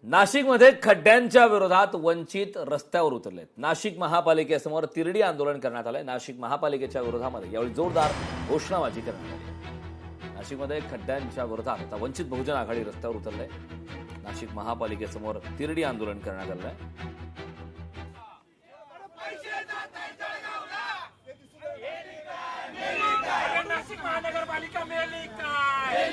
नाशिकमध्ये खड्ड्यांच्या विरोधात वंचित रस्त्यावर उतरलेत। नाशिक महापालिकेसमोर तिरडी आंदोलन करण्यात आलंय। नाशिक महापालिकेच्या विरोधामध्ये यावेळी जोरदार घोषणाबाजी करण्यात आली। नाशिकमध्ये खड्ड्यांच्या विरोधात आता वंचित बहुजन आघाडी रस्त्यावर उतरले। नाशिक महापालिकेसमोर तिरडी आंदोलन करण्यात आलंय। नाशिक महानगरपालिका मेली काय?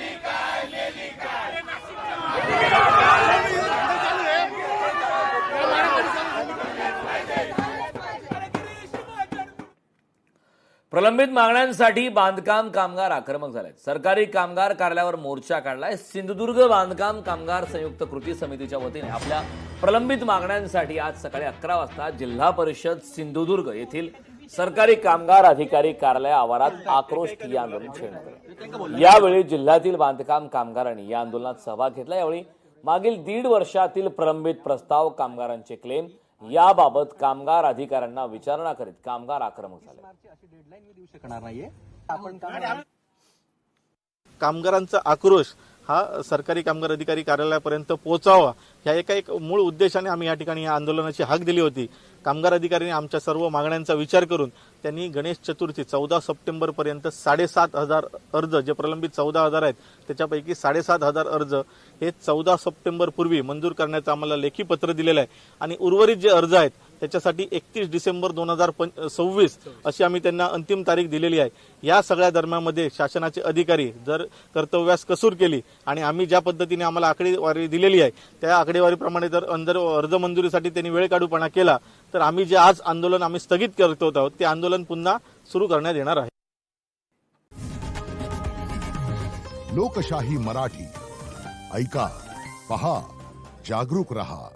प्रलंबित मागण्यांसाठी बांधकाम कामगार आक्रमक झालेत। सरकारी कामगार कार्यालयावर मोर्चा काढलाय। सिंधुदुर्ग बांधकाम कामगार संयुक्त कृती समितीच्या वतीने आपल्या प्रलंबित मागण्यांसाठी आज सकाळी 11 वाजता जिल्हा परिषद सिंधुदुर्ग येथील सरकारी कामगार अधिकारी कार्यालय आवारात आक्रोश ठिय्या आंदोलन छेडण्यात आले। यावेळी जिल्ह्यातील बांधकाम कामगारांनी या आंदोलनात सहभाग घेतला। यावेळी मागील 1.5 वर्षातील प्रलंबित प्रस्ताव, कामगारांचे क्लेम याबाबत कामगार अधिकाऱ्यांना विचारणा करीत कामगार आक्रमक झाले। कामगारांचा आक्रोश हा सरकारी कामगार अधिकारी कार्यालयापर्यंत पोहोचावा या एक मूळ उद्देशाने आम्ही या ठिकाणी या आंदोलनाची हाक दिली होती। कामगार अधिकाऱ्यांनी आमच्या सर्व मागण्यांचा विचार करून त्यांनी गणेश चतुर्थी 14 सप्टेंबर पर्यंत 7,500 अर्ज, जे प्रलंबित 14,000 आहेत त्याच्यापैकी 7,500 अर्ज हे 14 सप्टेंबर पूर्वी मंजूर करण्याचं आम्हाला लेखी पत्र दिलेलं आहे आणि उर्वरित जे अर्ज आहेत त्याच्यासाठी 31 डिसेंबर 2026 अशी आम्ही त्यांना अंतिम तारीख दिलेली आहे। या सगळ्या दरम्यानमध्ये शासनाचे अधिकारी जर कर्तव्यास कसूर केली आणि आम्ही ज्या पद्धतीने आम्हाला आकडेवारी दिलेली आहे त्या आकडेवारीप्रमाणे जर अर्ज मंजुरीसाठी त्यांनी वेळ काढूपणा केला तर आम्ही जे आज आंदोलन आम्ही स्थगित करत आहोत ते आंदोलन पुन्हा सुरू करण्यात येणार आहे। लोकशाही मराठी ऐका, पहा, जागरूक रहा।